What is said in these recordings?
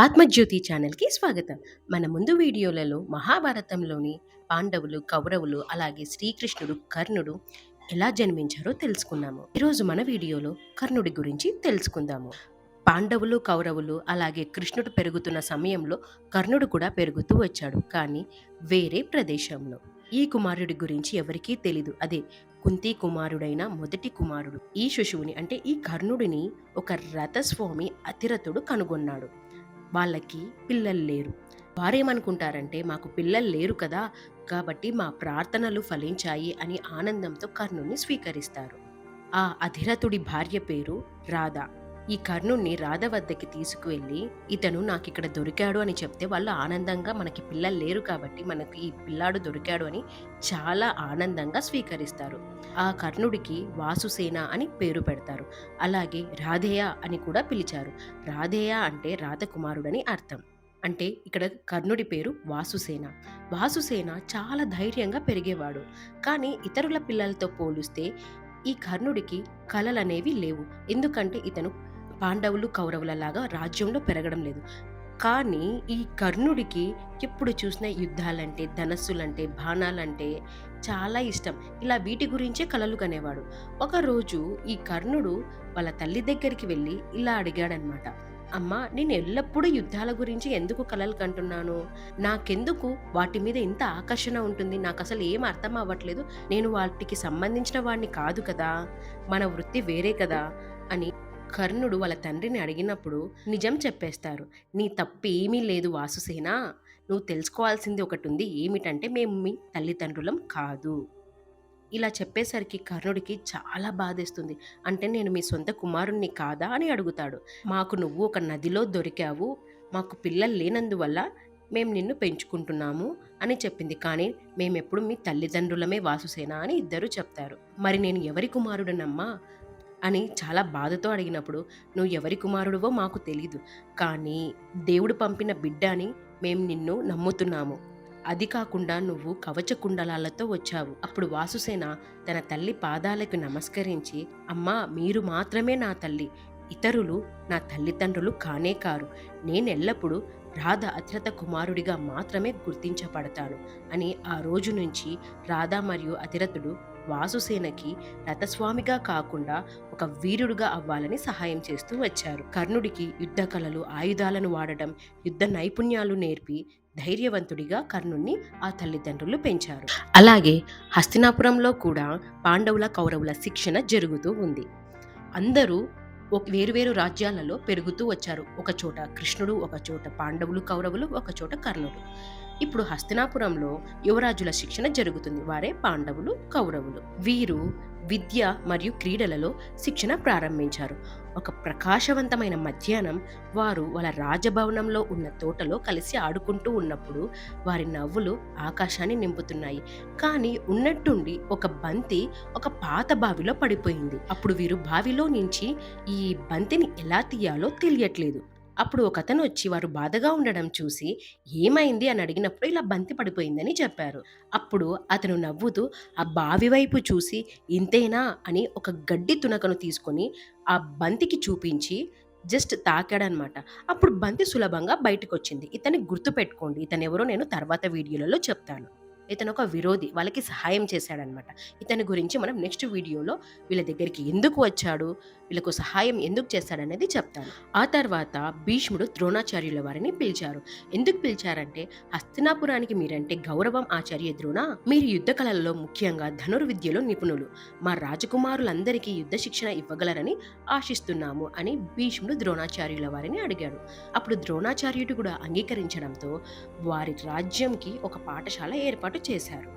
ఆత్మజ్యోతి ఛానల్కి స్వాగతం. మన ముందు వీడియోలలో మహాభారతంలోని పాండవులు, కౌరవులు, అలాగే శ్రీకృష్ణుడు, కర్ణుడు ఎలా జన్మించారో తెలుసుకున్నాము. ఈరోజు మన వీడియోలో కర్ణుడి గురించి తెలుసుకుందాము. పాండవులు, కౌరవులు, అలాగే కృష్ణుడు పెరుగుతున్న సమయంలో కర్ణుడు కూడా పెరుగుతూ వచ్చాడు, కానీ వేరే ప్రదేశంలో. ఈ కుమారుడి గురించి ఎవరికీ తెలీదు. అదే కుంతి కుమారుడైన మొదటి కుమారుడు. ఈ శిశువుని అంటే ఈ కర్ణుడిని ఒక రథస్వామి అతిరథుడు కనుగొన్నాడు. వాళ్ళకి పిల్లలు లేరు. వారేమనుకుంటారంటే, మాకు పిల్లలు లేరు కదా, కాబట్టి మా ప్రార్థనలు ఫలించాయి అని ఆనందంతో కర్ణుని స్వీకరిస్తారు. ఆ అధిరథుడి భార్య పేరు రాధ. ఈ కర్ణుణ్ణి రాధ వద్దకి తీసుకువెళ్ళి, ఇతను నాకిక్కడ దొరికాడు అని చెప్తే వాళ్ళు ఆనందంగా, మనకి పిల్లలు లేరు కాబట్టి మనకి ఈ పిల్లాడు దొరికాడు అని చాలా ఆనందంగా స్వీకరిస్తారు. ఆ కర్ణుడికి వాసుసేన అని పేరు పెడతారు. అలాగే రాధేయ అని కూడా పిలిచారు. రాధేయ అంటే రాధకుమారుడని అర్థం. అంటే ఇక్కడ కర్ణుడి పేరు వాసుసేన. వాసుసేన చాలా ధైర్యంగా పెరిగేవాడు. కానీ ఇతరుల పిల్లలతో పోలిస్తే ఈ కర్ణుడికి కలలనేవి లేవు. ఎందుకంటే ఇతను పాండవులు, కౌరవులలాగా రాజ్యంలో పెరగడం లేదు. కానీ ఈ కర్ణుడికి ఎప్పుడు చూసినా యుద్ధాలంటే, ధనస్సులంటే, బాణాలంటే చాలా ఇష్టం. ఇలా వీటి గురించే కలలు కనేవాడు. ఒకరోజు ఈ కర్ణుడు వాళ్ళ తల్లి దగ్గరికి వెళ్ళి ఇలా అడిగాడనమాట. అమ్మా, నేను ఎల్లప్పుడూ యుద్ధాల గురించి ఎందుకు కలలు కంటున్నాను? నాకెందుకు వాటి మీద ఇంత ఆకర్షణ ఉంటుంది? నాకు అసలు ఏం అర్థం అవ్వట్లేదు. నేను వాటికి సంబంధించిన వాడిని కాదు కదా, మన వృత్తి వేరే కదా అని కర్ణుడు వాళ్ళ తండ్రిని అడిగినప్పుడు నిజం చెప్పేస్తారు. నీ తప్పేమీ లేదు వాసుసేన. నువ్వు తెలుసుకోవాల్సింది ఒకటి ఉంది. ఏమిటంటే, మేము మీ తల్లిదండ్రులం కాదు. ఇలా చెప్పేసరికి కర్ణుడికి చాలా బాధేస్తుంది. అంటే నేను మీ సొంత కుమారుణ్ణి కాదా అని అడుగుతాడు. మాకు నువ్వు ఒక నదిలో దొరికావు, మాకు పిల్లలు లేనందువల్ల మేము నిన్ను పెంచుకుంటున్నాము అని చెప్పింది. కానీ మేమెప్పుడు మీ తల్లిదండ్రులమే వాసుసేన అని ఇద్దరు చెప్తారు. మరి నేను ఎవరి కుమారుడనమ్మా అని చాలా బాధతో అడిగినప్పుడు, నువ్వు ఎవరి కుమారుడివో మాకు తెలీదు, కానీ దేవుడు పంపిన బిడ్డ అని మేము నిన్ను నమ్ముతున్నాము. అది కాకుండా నువ్వు కవచ కుండలాలతో వచ్చావు. అప్పుడు వాసుసేన తన తల్లి పాదాలకు నమస్కరించి, అమ్మా, మీరు మాత్రమే నా తల్లి, ఇతరులు నా తల్లిదండ్రులు కానే కారు. నేనెల్లప్పుడూ రాధ అతిరథ కుమారుడిగా మాత్రమే గుర్తించబడతాను అని ఆ రోజు నుంచి రాధ మరియు అతిరథుడు వాసుసేనకి రథస్వామిగా కాకుండా ఒక వీరుడుగా అవ్వాలని సహాయం చేస్తూ వచ్చారు. కర్ణుడికి యుద్ధ కళలు, ఆయుధాలను వాడడం, యుద్ధ నైపుణ్యాలు నేర్పి ధైర్యవంతుడిగా కర్ణుణ్ణి ఆ తల్లిదండ్రులు పెంచారు. అలాగే హస్తినాపురంలో కూడా పాండవుల, కౌరవుల శిక్షణ జరుగుతూ ఉంది. అందరూ వేరువేరు రాజ్యాలలో పెరుగుతూ వచ్చారు. ఒక చోట కృష్ణుడు, ఒక చోట పాండవులు, కౌరవులు, ఒక చోట కర్ణుడు. ఇప్పుడు హస్తినాపురంలో యువరాజుల శిక్షణ జరుగుతుంది. వారే పాండవులు, కౌరవులు. వీరు విద్య మరియు క్రీడలలో శిక్షణ ప్రారంభించారు. ఒక ప్రకాశవంతమైన మధ్యాహ్నం వారు వాళ్ళ రాజభవనంలో ఉన్న తోటలో కలిసి ఆడుకుంటూ ఉన్నప్పుడు వారి నవ్వులు ఆకాశాన్ని నింపుతున్నాయి. కానీ ఉన్నట్టుండి ఒక బంతి ఒక పాత బావిలో పడిపోయింది. అప్పుడు వీరు బావిలో నుంచి ఈ బంతిని ఎలా తీయాలో తెలియట్లేదు. అప్పుడు ఒకతను వచ్చి వారు బాధగా ఉండడం చూసి, ఏమైంది అని అడిగినప్పుడు ఇలా బంతి పడిపోయిందని చెప్పారు. అప్పుడు అతను నవ్వుతూ ఆ బావి వైపు చూసి, ఇంతేనా అని ఒక గడ్డి తునకను తీసుకొని ఆ బంతికి చూపించి జస్ట్ తాకాడనమాట. అప్పుడు బంతి సులభంగా బయటకొచ్చింది. ఇతన్ని గుర్తుపెట్టుకోండి, ఇతనెవరో నేను తర్వాత వీడియోలలో చెప్తాను. ఇతను ఒక విరోధి, వాళ్ళకి సహాయం చేశాడనమాట. ఇతని గురించి మనం నెక్స్ట్ వీడియోలో వీళ్ళ దగ్గరికి ఎందుకు వచ్చాడు, వీళ్ళకు సహాయం ఎందుకు చేశాడనేది చెప్తాను. ఆ తర్వాత భీష్ముడు ద్రోణాచార్యుల వారిని పిలిచారు. ఎందుకు పిలిచారంటే, హస్తినాపురానికి మీరంటే గౌరవం ఆచార్య ద్రోణ, మీరు యుద్ధ కళలలో ముఖ్యంగా ధనుర్విద్యలో నిపుణులు, మా రాజకుమారులందరికీ యుద్ధ శిక్షణ ఇవ్వగలరని ఆశిస్తున్నాము అని భీష్ముడు ద్రోణాచార్యుల వారిని అడిగాడు. అప్పుడు ద్రోణాచార్యుడు కూడా అంగీకరించడంతో వారి రాజ్యంకి ఒక పాఠశాల ఏర్పాటు చేశారు.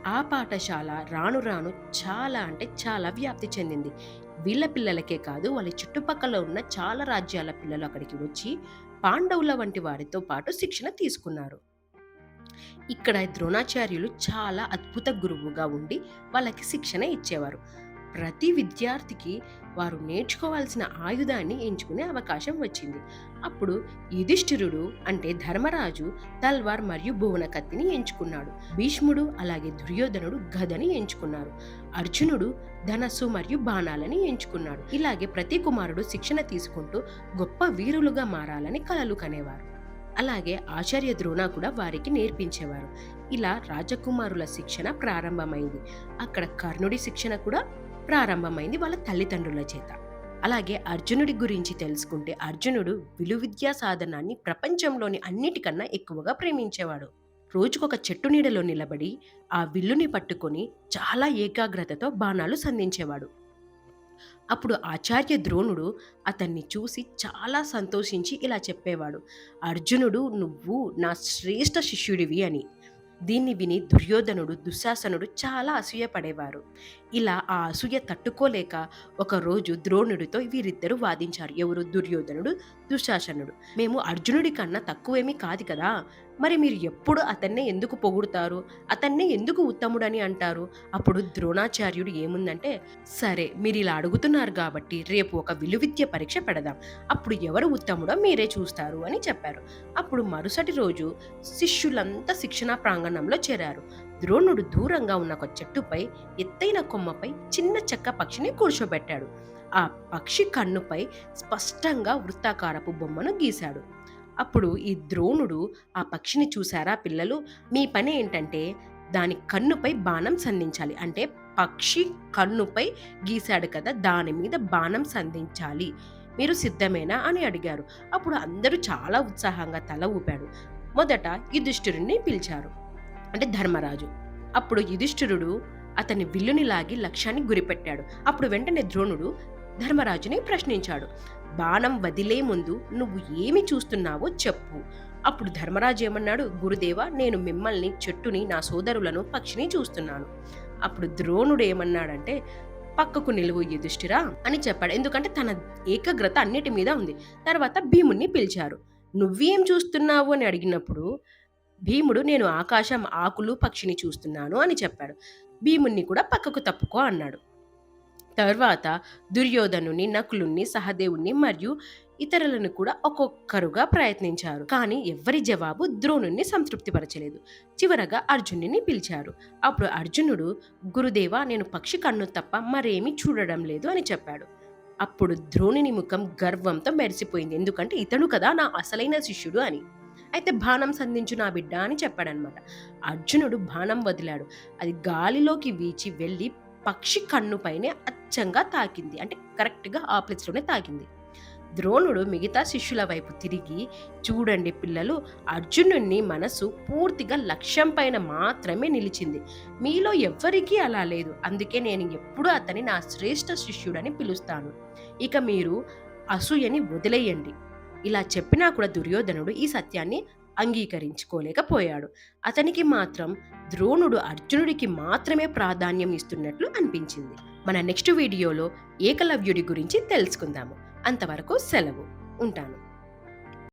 ఆ పాఠశాల రాను రాను చాలా అంటే చాలా వ్యాప్తి చెందింది. వీళ్ళ పిల్లలకే కాదు, వాళ్ళ చుట్టుపక్కల ఉన్న చాలా రాజ్యాల పిల్లలు అక్కడికి వచ్చి పాండవుల వంటి వారితో పాటు శిక్షణ తీసుకున్నారు. ఇక్కడ ద్రోణాచార్యులు చాలా అద్భుత గురువుగా ఉండి వాళ్ళకి శిక్షణ ఇచ్చేవారు. ప్రతి విద్యార్థికి వారు నేర్చుకోవాల్సిన ఆయుధాన్ని ఎంచుకునే అవకాశం వచ్చింది. అప్పుడు యుధిష్ఠిరుడు అంటే ధర్మరాజు తల్వార్ మరియు భువన కత్తిని ఎంచుకున్నాడు. భీష్ముడు అలాగే దుర్యోధనుడు గదని ఎంచుకున్నారు. అర్జునుడు ధనస్సు మరియు బాణాలని ఎంచుకున్నాడు. ఇలాగే ప్రతి కుమారుడు శిక్షణ తీసుకుంటూ గొప్ప వీరులుగా మారాలని కలలు కనేవారు. అలాగే ఆచార్య ద్రోణ కూడా వారికి నేర్పించేవారు. ఇలా రాజకుమారుల శిక్షణ ప్రారంభమైంది. అక్కడ కర్ణుడి శిక్షణ కూడా ప్రారంభమైంది వాళ్ళ తల్లిదండ్రుల చేత. అలాగే అర్జునుడి గురించి తెలుసుకుంటే అర్జునుడు విలువిద్యా సాధనాన్ని ప్రపంచంలోని అన్నిటికన్నా ఎక్కువగా ప్రేమించేవాడు. రోజుకొక చెట్టు నీడలో నిలబడి ఆ విల్లుని పట్టుకొని చాలా ఏకాగ్రతతో బాణాలు సంధించేవాడు. అప్పుడు ఆచార్య ద్రోణుడు అతన్ని చూసి చాలా సంతోషించి ఇలా చెప్పేవాడు, అర్జునుడు నువ్వు నా శ్రేష్ఠ శిష్యుడివి అని. దీన్ని విని దుర్యోధనుడు దుశ్శాసనుడు చాలా అసూయపడేవారు. ఇలా ఆ అసూయ తట్టుకోలేక ఒకరోజు ద్రోణుడితో వీరిద్దరూ వాదించారు. ఎవరు? దుర్యోధనుడు దుశ్శాసనుడు. మేము అర్జునుడి కన్నా తక్కువేమీ కాదు కదా, మరి మీరు ఎప్పుడు అతన్నే ఎందుకు పొగుడుతారు, అతన్నే ఎందుకు ఉత్తముడని అంటారు? అప్పుడు ద్రోణాచార్యుడు ఏముందంటే, సరే మీరు ఇలా అడుగుతున్నారు కాబట్టి రేపు ఒక విలువిద్య పరీక్ష పెడదాం, అప్పుడు ఎవరు ఉత్తముడో మీరే చూస్తారు అని చెప్పారు. అప్పుడు మరుసటి రోజు శిష్యులంతా శిక్షణా ప్రాంగణంలో చేరారు. ద్రోణుడు దూరంగా ఉన్న ఒక చెట్టుపై ఎత్తైన కొమ్మపై చిన్న చెక్క పక్షిని కూర్చోబెట్టాడు. ఆ పక్షి కన్నుపై స్పష్టంగా వృత్తాకారపు బొమ్మను గీశాడు. అప్పుడు ఈ ద్రోణుడు ఆ పక్షిని చూసారా పిల్లలు, మీ పని ఏంటంటే దాని కన్నుపై బాణం సంధించాలి. అంటే పక్షి కన్నుపై గీశాడు కదా, దాని మీద బాణం సంధించాలి, మీరు సిద్ధమేనా అని అడిగారు. అప్పుడు అందరూ చాలా ఉత్సాహంగా తల ఊపాడు. మొదట యుధిష్ఠిరుణ్ణి పిలిచారు, అంటే ధర్మరాజు. అప్పుడు యుధిష్ఠిరుడు అతని విల్లుని లాగి లక్ష్యాన్ని గురిపెట్టాడు. అప్పుడు వెంటనే ద్రోణుడు ధర్మరాజుని ప్రశ్నించాడు, బాణం వదిలే ముందు నువ్వు ఏమి చూస్తున్నావో చెప్పు. అప్పుడు ధర్మరాజు ఏమన్నాడు, గురుదేవా నేను మిమ్మల్ని, చెట్టుని, నా సోదరులను, పక్షిని చూస్తున్నాను. అప్పుడు ద్రోణుడు ఏమన్నాడంటే, పక్కకు నిలువు యుధిష్ఠిరా అని చెప్పాడు. ఎందుకంటే తన ఏకాగ్రత అన్నిటి మీద ఉంది. తర్వాత భీముణ్ణి పిలిచారు. నువ్వేం చూస్తున్నావు అని అడిగినప్పుడు భీముడు నేను ఆకాశం, ఆకులు, పక్షిని చూస్తున్నాను అని చెప్పాడు. భీముణ్ణి కూడా పక్కకు తప్పుకో అన్నాడు. తర్వాత దుర్యోధనుని, నకులుని, సహదేవుని మరియు ఇతరులను కూడా ఒక్కొక్కరుగా ప్రయత్నించారు. కానీ ఎవ్వరి జవాబు ద్రోణుణ్ణి సంతృప్తిపరచలేదు. చివరగా అర్జునుని పిలిచారు. అప్పుడు అర్జునుడు, గురుదేవా నేను పక్షి కన్ను తప్ప మరేమీ చూడడం లేదు అని చెప్పాడు. అప్పుడు ద్రోణుని ముఖం గర్వంతో మెరిసిపోయింది. ఎందుకంటే ఇతడు కదా నా అసలైన శిష్యుడు అని. అయితే బాణం సంధించు నా బిడ్డ అని చెప్పాడనమాట. అర్జునుడు బాణం వదిలాడు. అది గాలిలోకి వీచి వెళ్ళి పక్షి కన్నుపైనే అచ్చంగా తాకింది. అంటే కరెక్ట్గా ఆ ప్లేస్లోనే తాకింది. ద్రోణుడు మిగతా శిష్యుల వైపు తిరిగి, చూడండి పిల్లలు, అర్జునుని మనసు పూర్తిగా లక్ష్యం పైన మాత్రమే నిలిచింది. మీలో ఎవ్వరికీ అలా లేదు. అందుకే నేను ఎప్పుడూ అతని నా శ్రేష్ఠ శిష్యుడని పిలుస్తాను. ఇక మీరు అసూయని వదిలేయండి. ఇలా చెప్పినా కూడా దుర్యోధనుడు ఈ సత్యాన్ని అంగీకరించుకోలేకపోయాడు. అతనికి మాత్రం ద్రోణుడు అర్జునుడికి మాత్రమే ప్రాధాన్యం ఇస్తున్నట్లు అనిపించింది. మన నెక్స్ట్ వీడియోలో ఏకలవ్యుడి గురించి తెలుసుకుందాము. అంతవరకు సెలవు. ఉంటాను.